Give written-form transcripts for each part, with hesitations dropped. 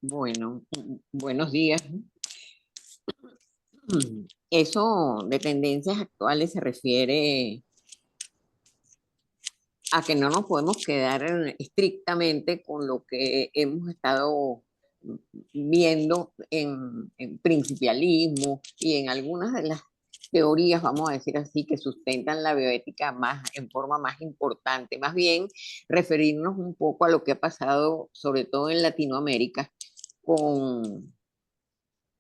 Bueno, buenos días. Eso de tendencias actuales se refiere a que no nos podemos quedar estrictamente con lo que hemos estado viendo en principialismo y en algunas de las teorías, vamos a decir así, que sustentan la bioética más en forma más importante. Más bien, referirnos un poco a lo que ha pasado, sobre todo en Latinoamérica, con,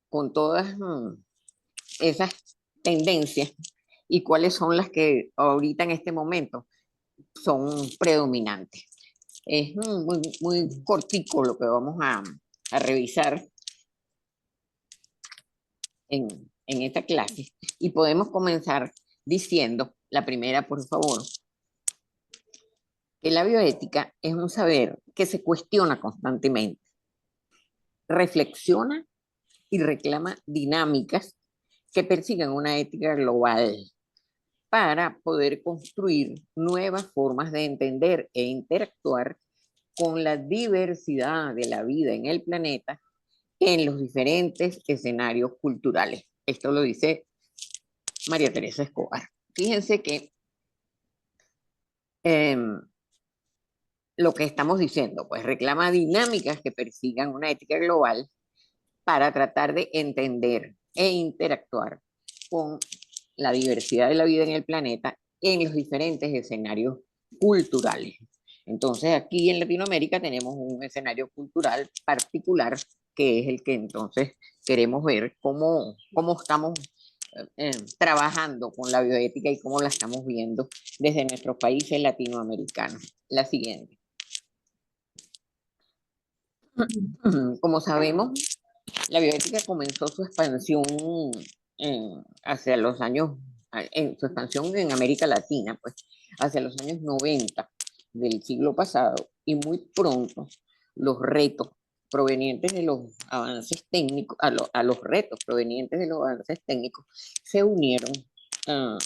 con todas esas tendencias y cuáles son las que ahorita en este momento son predominantes. Es muy cortico lo que vamos a revisar en esta clase y podemos comenzar diciendo, la primera por favor, que la bioética es un saber que se cuestiona constantemente, reflexiona y reclama dinámicas que persigan una ética global para poder construir nuevas formas de entender e interactuar con la diversidad de la vida en el planeta en los diferentes escenarios culturales. Esto lo dice María Teresa Escobar. Fíjense que eh, lo que estamos diciendo, pues reclama dinámicas que persigan una ética global para tratar de entender e interactuar con la diversidad de la vida en el planeta en los diferentes escenarios culturales. Entonces, aquí en Latinoamérica tenemos un escenario cultural particular que es el que entonces queremos ver cómo estamos trabajando con la bioética y cómo la estamos viendo desde nuestros países latinoamericanos. La siguiente. Como sabemos, la bioética comenzó su expansión hacia los años, en su expansión en América Latina, pues, hacia los años 90 del siglo pasado, y muy pronto los retos provenientes de los avances técnicos, a los retos provenientes de los avances técnicos, se unieron a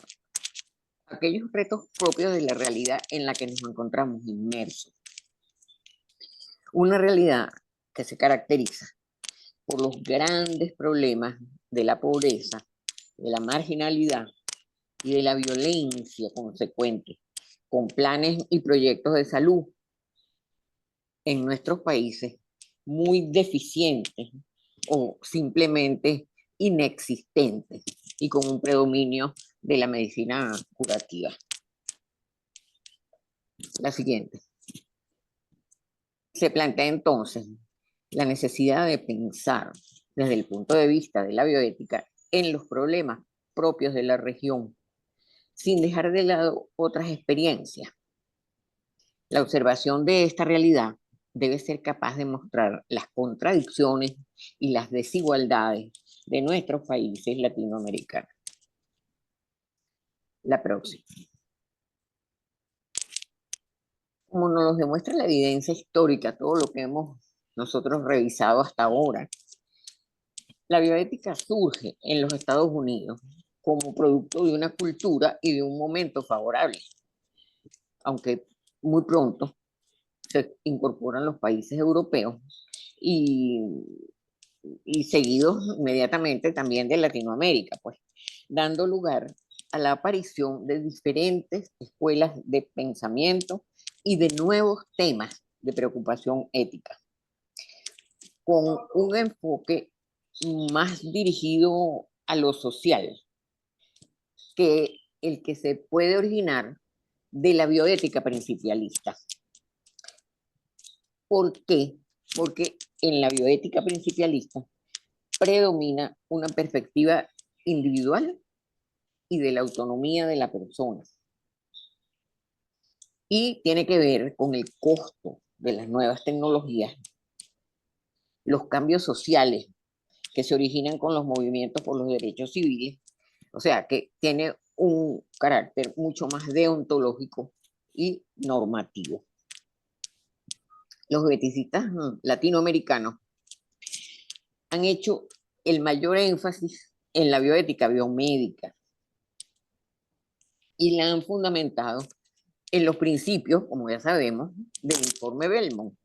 aquellos retos propios de la realidad en la que nos encontramos inmersos. Una realidad que se caracteriza por los grandes problemas de la pobreza, de la marginalidad y de la violencia consecuente, con planes y proyectos de salud en nuestros países muy deficientes o simplemente inexistentes y con un predominio de la medicina curativa. La siguiente. Se plantea entonces la necesidad de pensar desde el punto de vista de la bioética en los problemas propios de la región, sin dejar de lado otras experiencias. La observación de esta realidad debe ser capaz de mostrar las contradicciones y las desigualdades de nuestros países latinoamericanos. La próxima. Como nos demuestra la evidencia histórica, todo lo que hemos nosotros revisado hasta ahora, la bioética surge en los Estados Unidos como producto de una cultura y de un momento favorable, aunque muy pronto se incorporan los países europeos y, y seguidos inmediatamente también de Latinoamérica, pues, dando lugar a la aparición de diferentes escuelas de pensamiento y de nuevos temas de preocupación ética, con un enfoque más dirigido a lo social que el que se puede originar de la bioética principialista. ¿Por qué? Porque en la bioética principialista predomina una perspectiva individual y de la autonomía de la persona. Y tiene que ver con el costo de las nuevas tecnologías, los cambios sociales que se originan con los movimientos por los derechos civiles, o sea, que tiene un carácter mucho más deontológico y normativo. Los bioeticistas latinoamericanos han hecho el mayor énfasis en la bioética biomédica y la han fundamentado en los principios, como ya sabemos, del informe Belmont.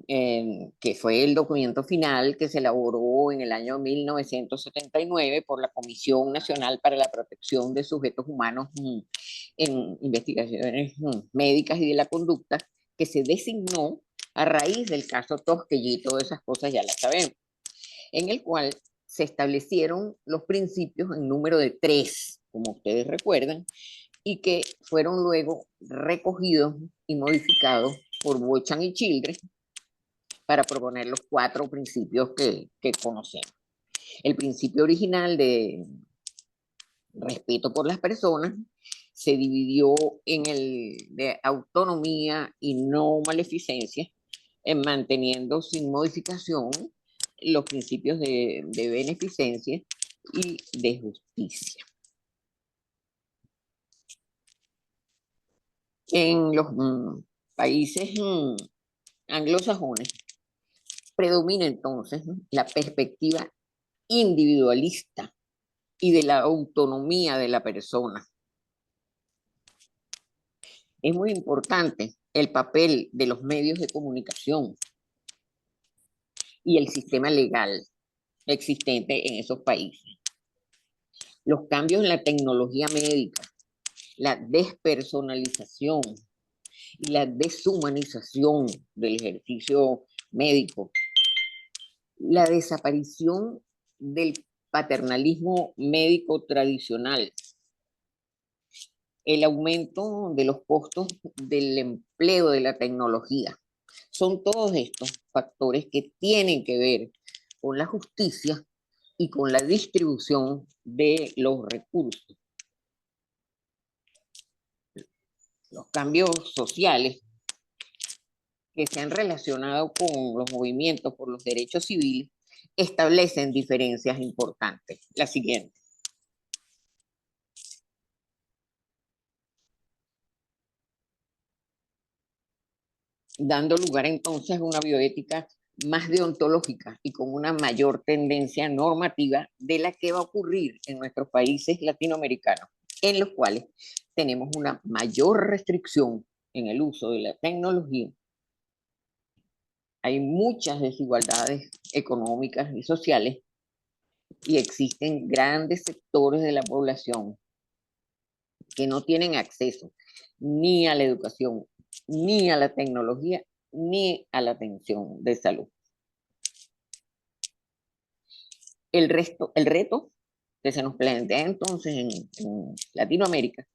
que fue el documento final que se elaboró en el año 1979 por la Comisión Nacional para la Protección de Sujetos Humanos en Investigaciones Médicas y de la Conducta, que se designó a raíz del caso Tosquelli, y todas esas cosas ya las sabemos, en el cual se establecieron los principios en número de 3, como ustedes recuerdan, y que fueron luego recogidos y modificados por Bochan y Childress para proponer los 4 principios que conocemos. El principio original de respeto por las personas se dividió en el de autonomía y no maleficencia, en manteniendo sin modificación los principios de beneficencia y de justicia. En los países anglosajones predomina entonces la perspectiva individualista y de la autonomía de la persona. Es muy importante el papel de los medios de comunicación y el sistema legal existente en esos países. Los cambios en la tecnología médica, la despersonalización y la deshumanización del ejercicio médico, la desaparición del paternalismo médico tradicional, el aumento de los costos del empleo de la tecnología. Son todos estos factores que tienen que ver con la justicia y con la distribución de los recursos. Los cambios sociales que se han relacionado con los movimientos por los derechos civiles establecen diferencias importantes. La siguiente. Dando lugar entonces a una bioética más deontológica y con una mayor tendencia normativa de la que va a ocurrir en nuestros países latinoamericanos, en los cuales tenemos una mayor restricción en el uso de la tecnología. Hay muchas desigualdades económicas y sociales y existen grandes sectores de la población que no tienen acceso ni a la educación, ni a la tecnología, ni a la atención de salud. El reto que se nos plantea entonces en Latinoamérica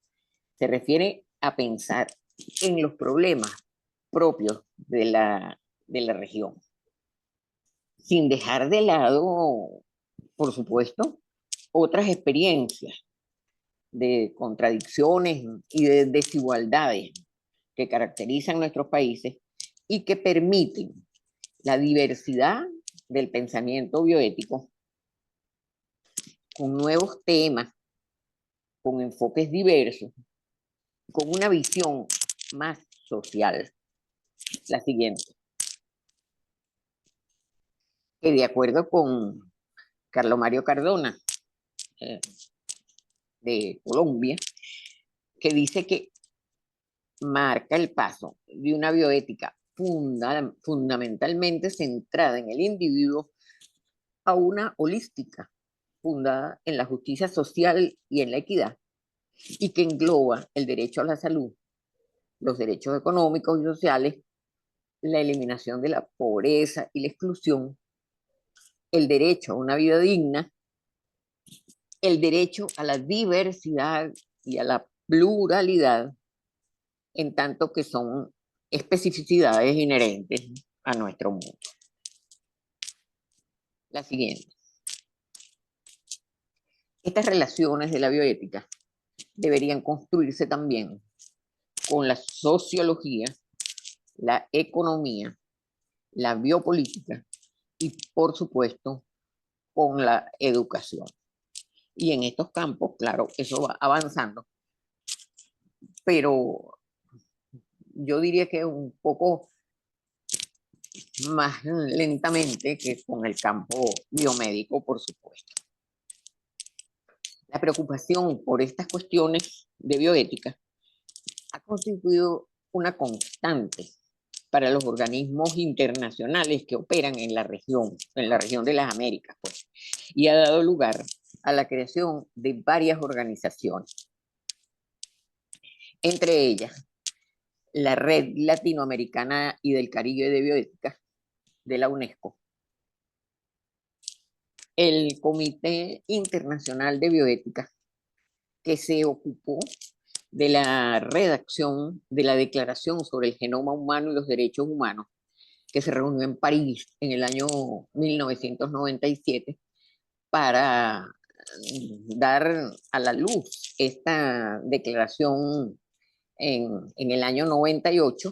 se refiere a pensar en los problemas propios de la región, sin dejar de lado, por supuesto, otras experiencias de contradicciones y de desigualdades que caracterizan nuestros países y que permiten la diversidad del pensamiento bioético con nuevos temas, con enfoques diversos, con una visión más social. La siguiente. Que de acuerdo con Carlos Mario Cardona, de Colombia, que dice que marca el paso de una bioética fundamentalmente centrada en el individuo a una holística, fundada en la justicia social y en la equidad, y que engloba el derecho a la salud, los derechos económicos y sociales, la eliminación de la pobreza y la exclusión, el derecho a una vida digna, el derecho a la diversidad y a la pluralidad, en tanto que son especificidades inherentes a nuestro mundo. La siguiente. Estas relaciones de la bioética deberían construirse también con la sociología, la economía, la biopolítica y, por supuesto, con la educación. Y en estos campos, claro, eso va avanzando, pero yo diría que un poco más lentamente que con el campo biomédico, por supuesto. La preocupación por estas cuestiones de bioética ha constituido una constante para los organismos internacionales que operan en la región de las Américas, pues, y ha dado lugar a la creación de varias organizaciones, entre ellas la Red Latinoamericana y del Caribe de Bioética de la UNESCO, el Comité Internacional de Bioética, que se ocupó de la redacción de la Declaración sobre el Genoma Humano y los Derechos Humanos, que se reunió en París en el año 1997 para dar a la luz esta declaración en el año 98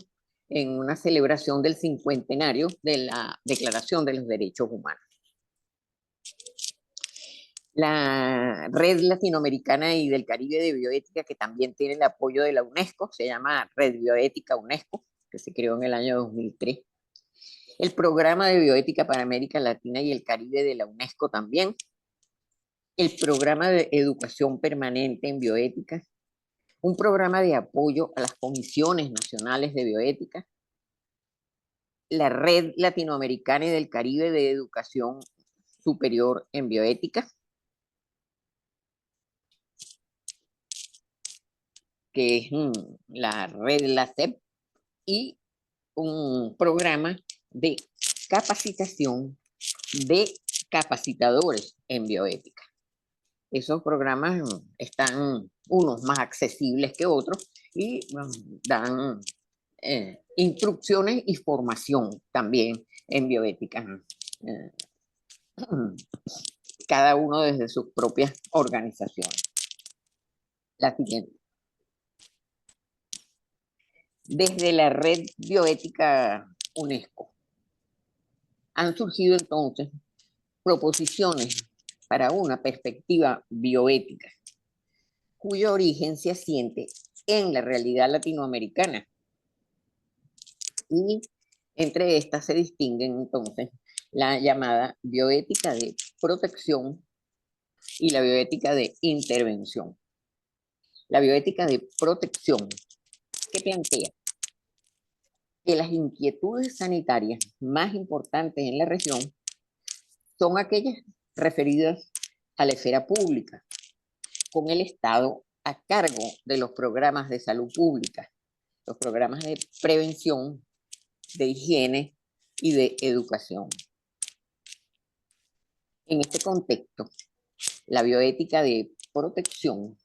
en una celebración del cincuentenario de la Declaración de los Derechos Humanos. La Red Latinoamericana y del Caribe de Bioética, que también tiene el apoyo de la UNESCO, se llama Red Bioética UNESCO, que se creó en el año 2003. El Programa de Bioética para América Latina y el Caribe de la UNESCO también. El Programa de Educación Permanente en Bioética. Un programa de apoyo a las comisiones nacionales de bioética. La Red Latinoamericana y del Caribe de Educación Superior en Bioética, que es la red LACEP, y un programa de capacitación de capacitadores en bioética. Esos programas están unos más accesibles que otros y dan instrucciones y formación también en bioética. Cada uno desde sus propias organizaciones. La siguiente. Desde la Red Bioética UNESCO han surgido entonces proposiciones para una perspectiva bioética cuyo origen se asiente en la realidad latinoamericana. Y entre estas se distinguen entonces la llamada bioética de protección y la bioética de intervención. La bioética de protección, que plantea que las inquietudes sanitarias más importantes en la región son aquellas referidas a la esfera pública, con el Estado a cargo de los programas de salud pública, los programas de prevención, de higiene y de educación. En este contexto, la bioética de protección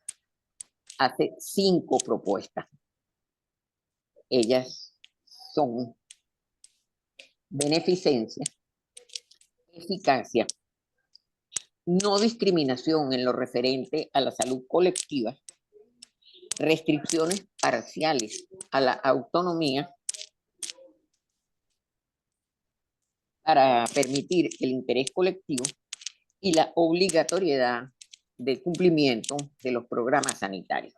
hace 5 propuestas. Ellas son beneficencia, eficacia, no discriminación en lo referente a la salud colectiva, restricciones parciales a la autonomía para permitir el interés colectivo y la obligatoriedad de cumplimiento de los programas sanitarios.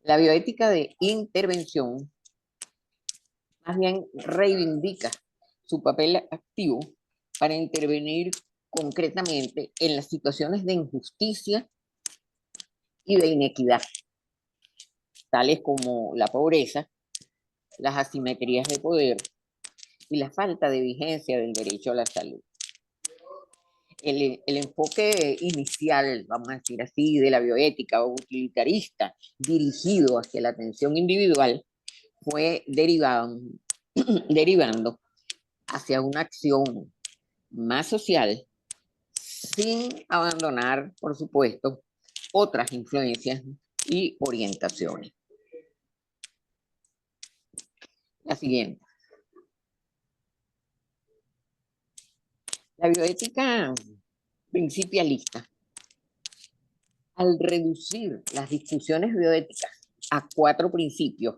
La bioética de intervención más bien reivindica su papel activo para intervenir concretamente en las situaciones de injusticia y de inequidad, tales como la pobreza, las asimetrías de poder y la falta de vigencia del derecho a la salud. El enfoque inicial, vamos a decir así, de la bioética o utilitarista, dirigido hacia la atención individual, fue derivando hacia una acción más social, sin abandonar, por supuesto, otras influencias y orientaciones. La siguiente. La bioética principialista, al reducir las discusiones bioéticas a 4 principios,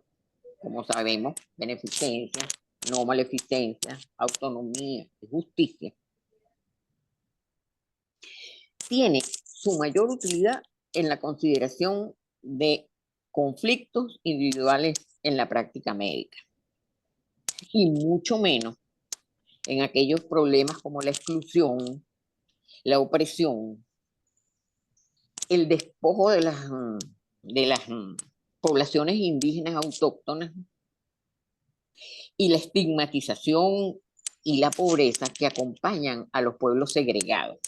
como sabemos, beneficencia, no maleficencia, autonomía y justicia, tiene su mayor utilidad en la consideración de conflictos individuales en la práctica médica y mucho menos en aquellos problemas como la exclusión, la opresión, el despojo de las poblaciones indígenas autóctonas y la estigmatización y la pobreza que acompañan a los pueblos segregados.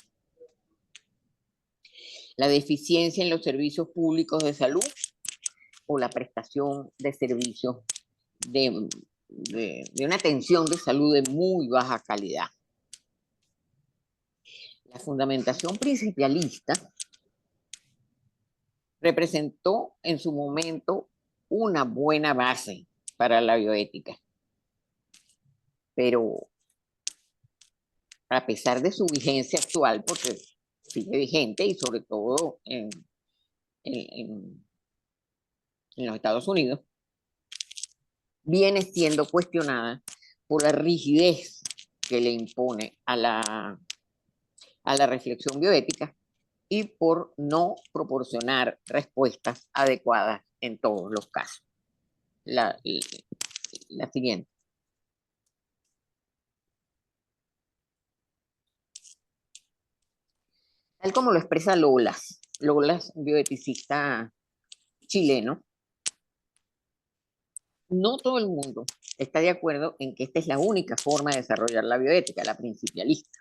La deficiencia en los servicios públicos de salud o la prestación de servicios de una atención de salud de muy baja calidad. La fundamentación principalista representó en su momento una buena base para la bioética, pero a pesar de su vigencia actual, porque sigue vigente y sobre todo en los Estados Unidos, viene siendo cuestionada por la rigidez que le impone a la reflexión bioética y por no proporcionar respuestas adecuadas en todos los casos. La siguiente. Tal como lo expresa Lolas, bioeticista chileno, no todo el mundo está de acuerdo en que esta es la única forma de desarrollar la bioética, la principalista.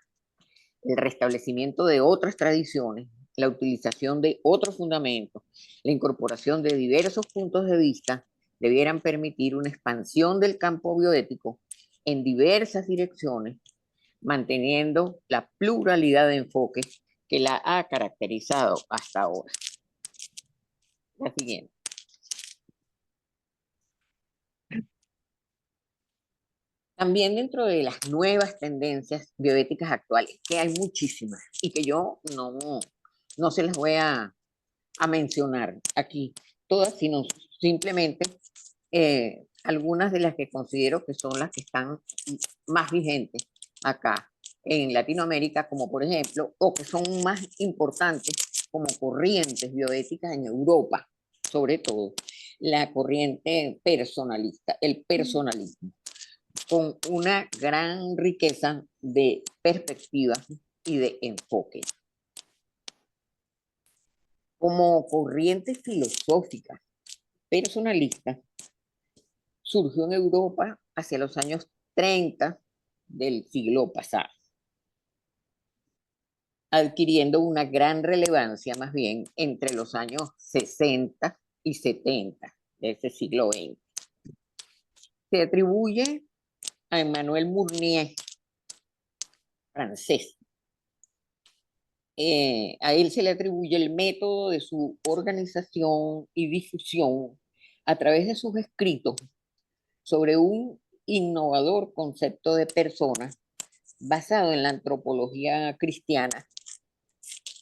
El restablecimiento de otras tradiciones, la utilización de otros fundamentos, la incorporación de diversos puntos de vista debieran permitir una expansión del campo bioético en diversas direcciones, manteniendo la pluralidad de enfoques que la ha caracterizado hasta ahora. La siguiente. También dentro de las nuevas tendencias bioéticas actuales, que hay muchísimas y que yo no se las voy a mencionar aquí todas, sino simplemente algunas de las que considero que son las que están más vigentes acá en Latinoamérica, como por ejemplo, o que son más importantes como corrientes bioéticas en Europa, sobre todo la corriente personalista, el personalismo, con una gran riqueza de perspectivas y de enfoque. Como corriente filosófica personalista, surgió en Europa hacia los años 30 del siglo pasado, adquiriendo una gran relevancia más bien entre los años 60 y 70 de ese siglo XX. Se atribuye a Emmanuel Mounier, francés. A él se le atribuye el método de su organización y difusión a través de sus escritos sobre un innovador concepto de persona basado en la antropología cristiana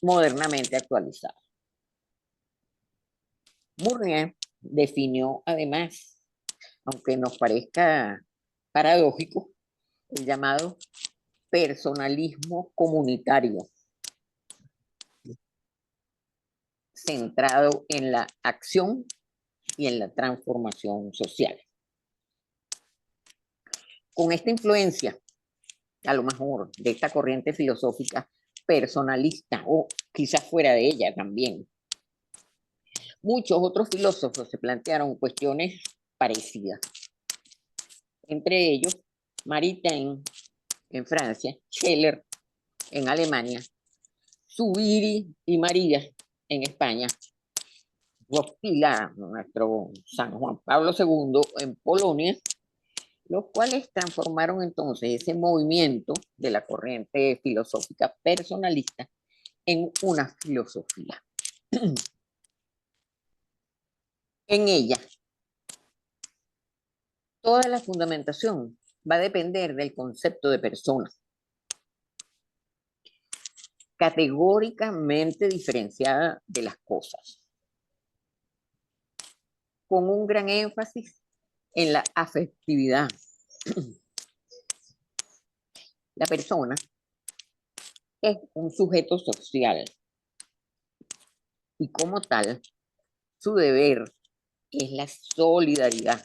modernamente actualizada. Mounier definió además, aunque nos parezca paradójico, el llamado personalismo comunitario, centrado en la acción y en la transformación social. Con esta influencia, a lo mejor, de esta corriente filosófica personalista, o quizás fuera de ella también, muchos otros filósofos se plantearon cuestiones parecidas. Entre ellos, Maritain en Francia, Scheler en Alemania, Zubiri y María en España, Wojtyla, nuestro San Juan Pablo II en Polonia, los cuales transformaron entonces ese movimiento de la corriente filosófica personalista en una filosofía. En ella, toda la fundamentación va a depender del concepto de persona, categóricamente diferenciada de las cosas, con un gran énfasis en la afectividad. La persona es un sujeto social y como tal, su deber es la solidaridad,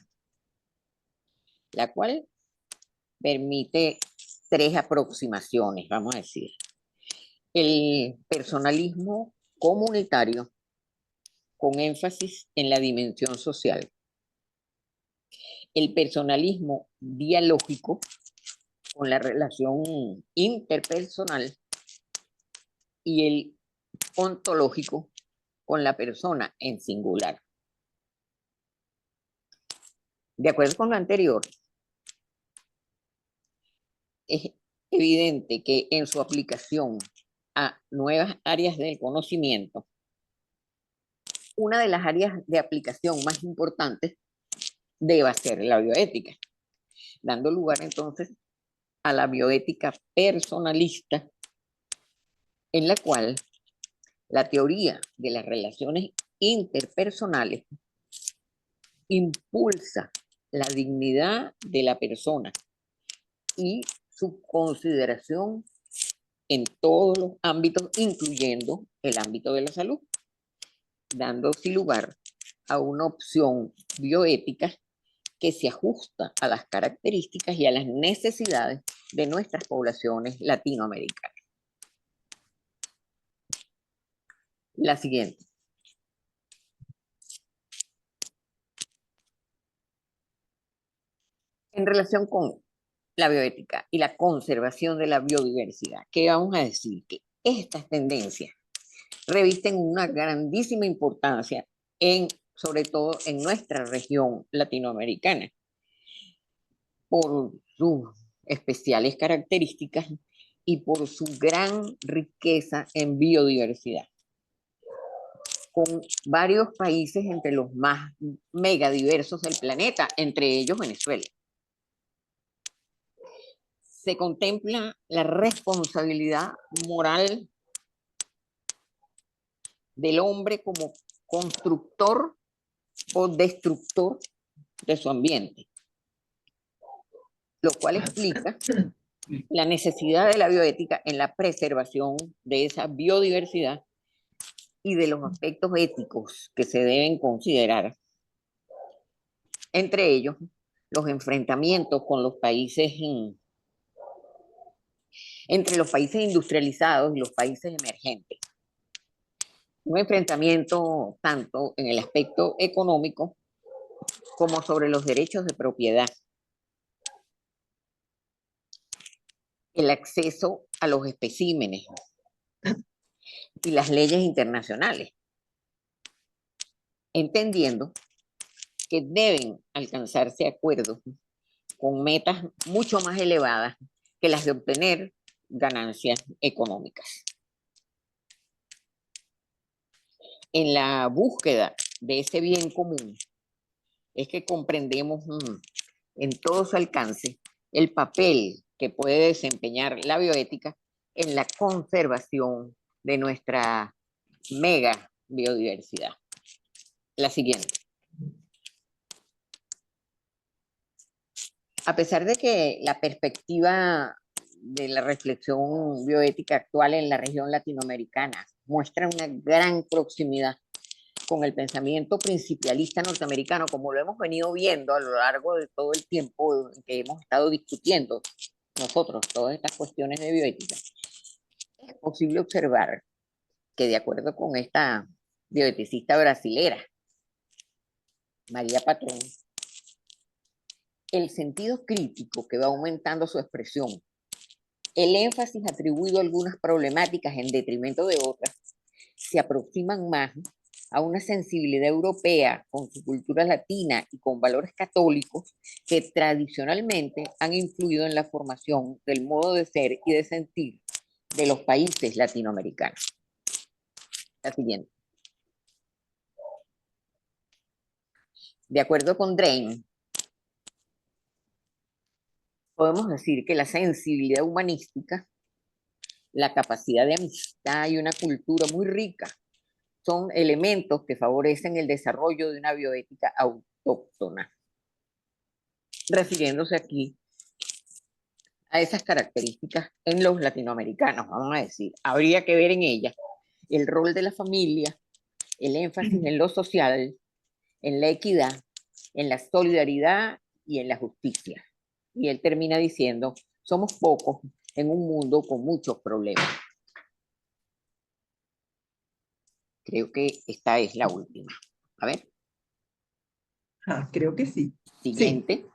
la cual permite tres aproximaciones, vamos a decir. El personalismo comunitario con énfasis en la dimensión social. el personalismo dialógico con la relación interpersonal y el ontológico con la persona en singular. De acuerdo con lo anterior, es evidente que en su aplicación a nuevas áreas del conocimiento, una de las áreas de aplicación más importantes debe ser la bioética, dando lugar entonces a la bioética personalista, en la cual la teoría de las relaciones interpersonales impulsa la dignidad de la persona y su consideración en todos los ámbitos, incluyendo el ámbito de la salud, dando así lugar a una opción bioética que se ajusta a las características y a las necesidades de nuestras poblaciones latinoamericanas. La siguiente. En relación con la bioética y la conservación de la biodiversidad, ¿qué vamos a decir? Que estas tendencias revisten una grandísima importancia sobre todo en nuestra región latinoamericana, por sus especiales características y por su gran riqueza en biodiversidad, con varios países entre los más megadiversos del planeta, entre ellos Venezuela. Se contempla la responsabilidad moral del hombre como constructor o destructor de su ambiente, lo cual explica la necesidad de la bioética en la preservación de esa biodiversidad y de los aspectos éticos que se deben considerar, entre ellos los enfrentamientos con los países, entre los países industrializados y los países emergentes. Un enfrentamiento tanto en el aspecto económico como sobre los derechos de propiedad, el acceso a los especímenes y las leyes internacionales, entendiendo que deben alcanzarse acuerdos con metas mucho más elevadas que las de obtener ganancias económicas. En la búsqueda de ese bien común es que comprendemos en todo su alcance el papel que puede desempeñar la bioética en la conservación de nuestra mega biodiversidad. La siguiente. A pesar de que la perspectiva de la reflexión bioética actual en la región latinoamericana muestra una gran proximidad con el pensamiento principialista norteamericano, como lo hemos venido viendo a lo largo de todo el tiempo que hemos estado discutiendo nosotros todas estas cuestiones de bioética, es posible observar que de acuerdo con esta bioeticista brasilera, María Patrón, el sentido crítico que va aumentando su expresión, el énfasis atribuido a algunas problemáticas en detrimento de otras, se aproximan más a una sensibilidad europea con su cultura latina y con valores católicos que tradicionalmente han influido en la formación del modo de ser y de sentir de los países latinoamericanos. La siguiente. De acuerdo con Drain, podemos decir que la sensibilidad humanística, la capacidad de amistad y una cultura muy rica son elementos que favorecen el desarrollo de una bioética autóctona, refiriéndose aquí a esas características en los latinoamericanos, vamos a decir. Habría que ver en ellas el rol de la familia, el énfasis en lo social, en la equidad, en la solidaridad y en la justicia. Y él termina diciendo, somos pocos en un mundo con muchos problemas. Creo que esta es la última. A ver. Ah, creo que sí. Sí. Siguiente.